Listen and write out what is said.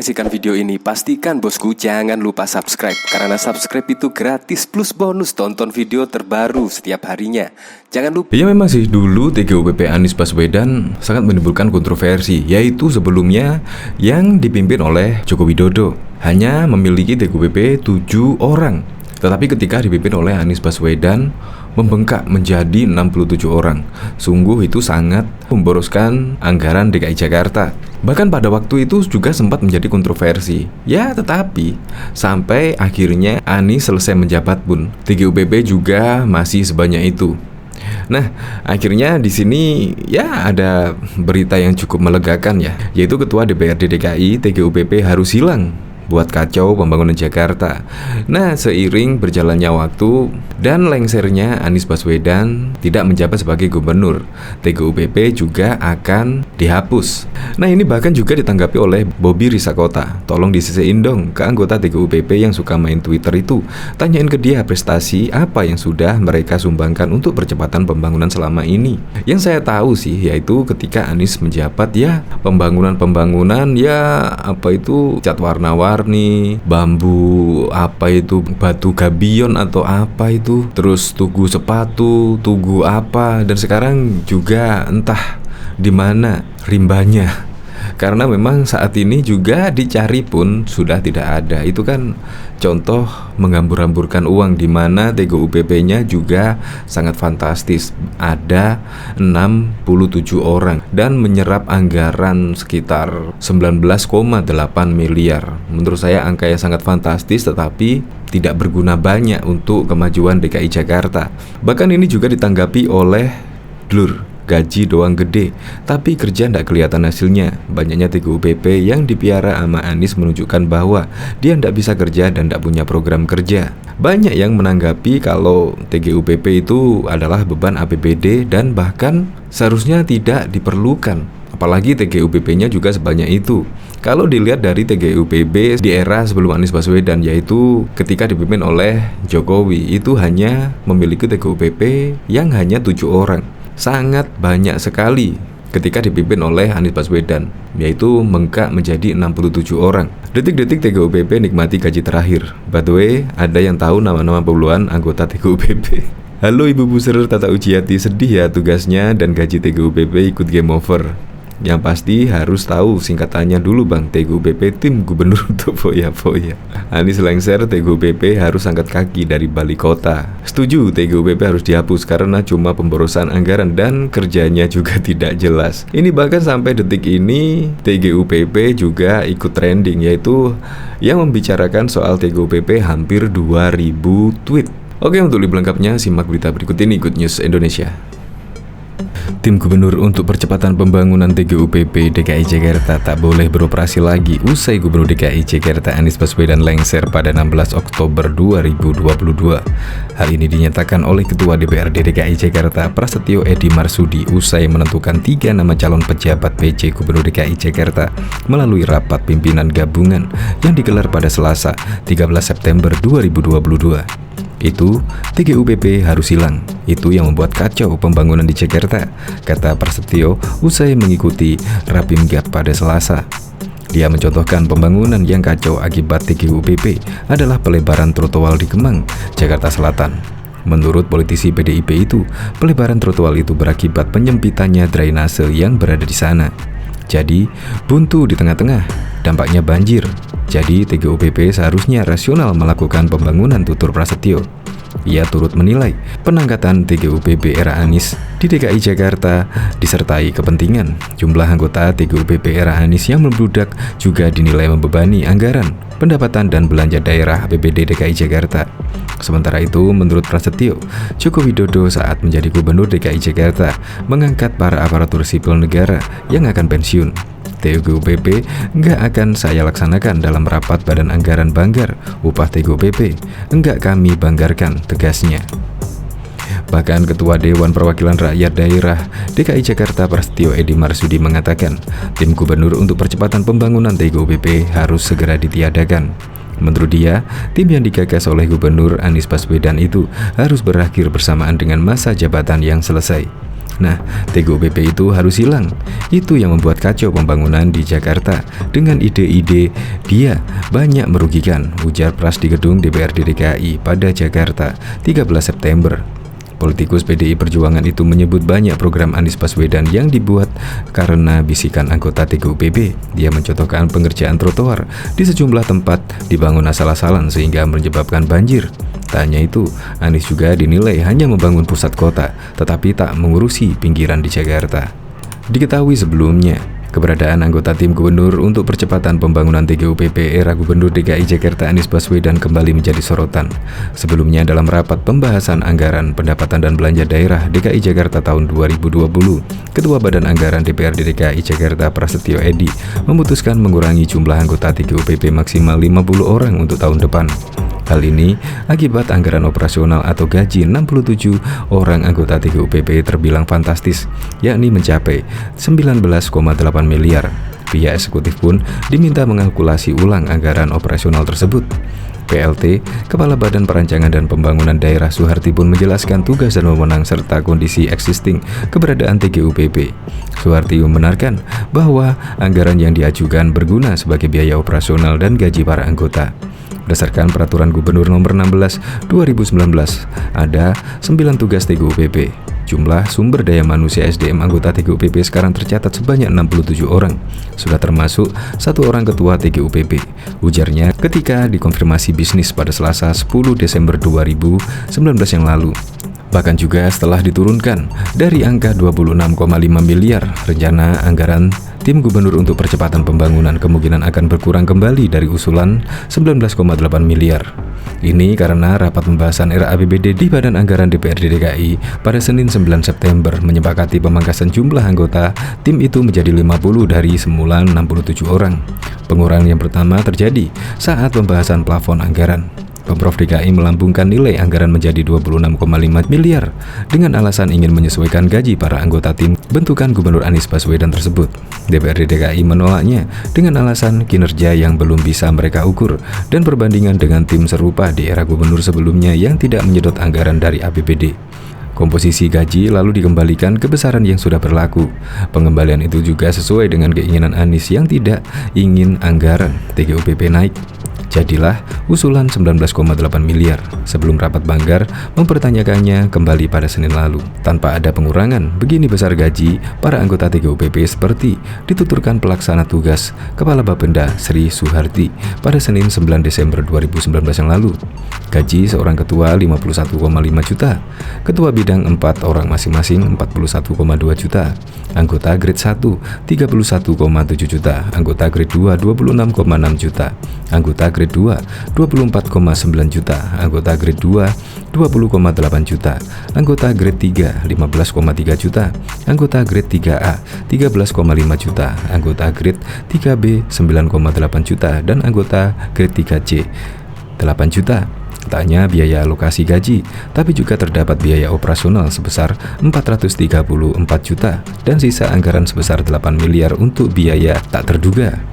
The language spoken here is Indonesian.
menyaksikan video ini, pastikan bosku jangan lupa subscribe. Karena subscribe itu gratis plus bonus tonton video terbaru setiap harinya. Jangan lupa. Ya memang sih, dulu TGUPP Anies Baswedan sangat menimbulkan kontroversi, yaitu sebelumnya yang dipimpin oleh Joko Widodo hanya memiliki TGUPP 7 orang. Tetapi ketika dipimpin oleh Anies Baswedan membengkak menjadi 67 orang. Sungguh itu sangat memboroskan anggaran DKI Jakarta. Bahkan pada waktu itu juga sempat menjadi kontroversi. Ya tetapi sampai akhirnya Anies selesai menjabat pun TGUPP juga masih sebanyak itu. Nah, akhirnya di sini ya ada berita yang cukup melegakan ya, yaitu Ketua DPRD DKI TGUPP harus hilang buat kacau pembangunan Jakarta. Nah, seiring berjalannya waktu dan lengsernya Anies Baswedan tidak menjabat sebagai gubernur, TGUPP juga akan dihapus. Nah, ini bahkan juga ditanggapi oleh Bobi Risakota. Tolong disisiin dong ke anggota TGUPP yang suka main Twitter itu. Tanyain ke dia prestasi apa yang sudah mereka sumbangkan untuk percepatan pembangunan selama ini. Yang saya tahu sih yaitu ketika Anies menjabat ya pembangunan ya apa itu cat warna-warni, bambu apa itu, batu gabion atau apa itu, terus tugu sepatu, tugu apa, dan sekarang juga entah di mana rimbanya. Karena memang saat ini juga dicari pun sudah tidak ada. Itu kan contoh menghambur-hamburkan uang, di mana TGUPP-nya juga sangat fantastis. Ada 67 orang dan menyerap anggaran sekitar 19,8 miliar. Menurut saya angka yang sangat fantastis, tetapi tidak berguna banyak untuk kemajuan DKI Jakarta. Bahkan ini juga ditanggapi oleh Blur. Gaji doang gede, tapi kerja ndak kelihatan hasilnya. Banyaknya TGUPP yang dipiara sama Anies menunjukkan bahwa dia ndak bisa kerja dan ndak punya program kerja. Banyak yang menanggapi kalau TGUPP itu adalah beban APBD dan bahkan seharusnya tidak diperlukan. Apalagi TGUPP-nya juga sebanyak itu. Kalau dilihat dari TGUPP di era sebelum Anies Baswedan, yaitu ketika dipimpin oleh Jokowi, itu hanya memiliki TGUPP yang hanya 7 orang. Sangat banyak sekali ketika dipimpin oleh Anies Baswedan, yaitu bengkak menjadi 67 orang. Detik-detik TGUPP nikmati gaji terakhir. By the way, ada yang tahu nama-nama puluhan anggota TGUPP? Halo Ibu Buser Tata Ujiati, sedih ya tugasnya dan gaji TGUPP ikut game over. Yang pasti harus tahu singkatannya dulu bang, TGUPP Tim Gubernur untuk Foya-Foya. Anies lengser, TGUPP harus angkat kaki dari balik kota. Setuju, TGUPP harus dihapus karena cuma pemborosan anggaran dan kerjanya juga tidak jelas. Ini bahkan sampai detik ini TGUPP juga ikut trending, yaitu yang membicarakan soal TGUPP hampir 2000 tweet. Oke, untuk lebih lengkapnya simak berita berikut ini, Good News Indonesia. Tim Gubernur untuk Percepatan Pembangunan TGUPP DKI Jakarta tak boleh beroperasi lagi usai Gubernur DKI Jakarta Anies Baswedan lengser pada 16 Oktober 2022. Hal ini dinyatakan oleh Ketua DPRD DKI Jakarta Prasetyo Edy Marsudi usai menentukan 3 nama calon pejabat PJ Gubernur DKI Jakarta melalui rapat pimpinan gabungan yang digelar pada Selasa 13 September 2022. Itu TGUPP harus hilang. Itu yang membuat kacau pembangunan di Jakarta, kata Prasetyo usai mengikuti Rapimgab pada Selasa. Dia mencontohkan pembangunan yang kacau akibat TGUPP adalah pelebaran trotoar di Kemang, Jakarta Selatan. Menurut politisi PDIP itu, pelebaran trotoar itu berakibat penyempitannya drainase yang berada di sana. Jadi, buntu di tengah-tengah, dampaknya banjir. Jadi, TGUPP seharusnya rasional melakukan pembangunan, tutur Prasetyo. Ia turut menilai penangkatan TGUPP era Anies di DKI Jakarta disertai kepentingan. Jumlah anggota TGUPP era Anies yang membludak juga dinilai membebani anggaran, pendapatan dan belanja daerah APBD DKI Jakarta. Sementara itu, menurut Prasetyo, Joko Widodo saat menjadi Gubernur DKI Jakarta mengangkat para aparatur sipil negara yang akan pensiun. TGUPP enggak akan saya laksanakan dalam rapat Badan Anggaran Banggar upah TGUPP, enggak kami banggarkan, tegasnya. Bahkan Ketua Dewan Perwakilan Rakyat Daerah DKI Jakarta Prasetyo Edy Marsudi mengatakan tim gubernur untuk percepatan pembangunan TGUPP harus segera ditiadakan. Menurut dia, tim yang digagas oleh Gubernur Anies Baswedan itu harus berakhir bersamaan dengan masa jabatan yang selesai. Nah, TGUPP itu harus hilang. Itu yang membuat kacau pembangunan di Jakarta. Dengan ide-ide dia banyak merugikan, ujar Pras di gedung DPRD DKI pada Jakarta 13 September. Politikus PDI Perjuangan itu menyebut banyak program Anies Baswedan yang dibuat karena bisikan anggota TGUPP. Dia mencontohkan pengerjaan trotoar di sejumlah tempat dibangun asal-asalan sehingga menyebabkan banjir. Tak hanya itu, Anies juga dinilai hanya membangun pusat kota, tetapi tak mengurusi pinggiran di Jakarta. Diketahui sebelumnya, keberadaan anggota tim gubernur untuk percepatan pembangunan TGUPP era Gubernur DKI Jakarta Anies Baswedan kembali menjadi sorotan. Sebelumnya dalam rapat pembahasan anggaran pendapatan dan belanja daerah DKI Jakarta tahun 2020, Ketua Badan Anggaran DPRD DKI Jakarta Prasetyo Edy memutuskan mengurangi jumlah anggota TGUPP maksimal 50 orang untuk tahun depan. Hal ini akibat anggaran operasional atau gaji 67 orang anggota TGUPP terbilang fantastis, yakni mencapai 19,8 miliar. Pihak eksekutif pun diminta mengalkulasi ulang anggaran operasional tersebut. PLT, Kepala Badan Perancangan dan Pembangunan Daerah Suharti pun menjelaskan tugas dan wewenang serta kondisi existing keberadaan TGUPP. Suharti membenarkan bahwa anggaran yang diajukan berguna sebagai biaya operasional dan gaji para anggota. Berdasarkan Peraturan Gubernur Nomor 16 2019, ada 9 tugas TGUPP. Jumlah sumber daya manusia SDM anggota TGUPP sekarang tercatat sebanyak 67 orang. Sudah termasuk 1 orang ketua TGUPP, ujarnya ketika dikonfirmasi bisnis pada Selasa 10 Desember 2019 yang lalu. Bahkan juga setelah diturunkan dari angka 26,5 miliar, rencana anggaran tim gubernur untuk percepatan pembangunan kemungkinan akan berkurang kembali dari usulan 19,8 miliar. Ini karena rapat pembahasan RAPBD di Badan Anggaran DPRD DKI pada Senin 9 September menyepakati pemangkasan jumlah anggota tim itu menjadi 50 dari semula 67 orang. Pengurangan yang pertama terjadi saat pembahasan plafon anggaran. Pemprov DKI melambungkan nilai anggaran menjadi 26,5 miliar dengan alasan ingin menyesuaikan gaji para anggota tim bentukan Gubernur Anies Baswedan tersebut. DPRD DKI menolaknya dengan alasan kinerja yang belum bisa mereka ukur dan perbandingan dengan tim serupa di era gubernur sebelumnya yang tidak menyedot anggaran dari APBD. Komposisi gaji lalu dikembalikan ke besaran yang sudah berlaku. Pengembalian itu juga sesuai dengan keinginan Anies yang tidak ingin anggaran TGUPP naik. Jadilah usulan 19,8 miliar. Sebelum rapat Banggar mempertanyakannya kembali pada Senin lalu. Tanpa ada pengurangan, begini besar gaji para anggota TGUPP seperti dituturkan pelaksana tugas Kepala Bapenda Sri Suharti pada Senin 9 Desember 2019 yang lalu. Gaji seorang ketua 51,5 juta, ketua bidang 4 orang masing-masing 41,2 juta, anggota grade 1 31,7 juta, anggota grade 2 26,6 juta, anggota grade 2 24,9 juta, anggota grade 2 20,8 juta, anggota grade 3 15,3 juta, anggota grade 3A 13,5 juta, anggota grade 3B 9,8 juta, dan anggota grade 3C 8 juta. Tak hanya biaya alokasi gaji, tapi juga terdapat biaya operasional sebesar 434 juta dan sisa anggaran sebesar 8 miliar untuk biaya tak terduga.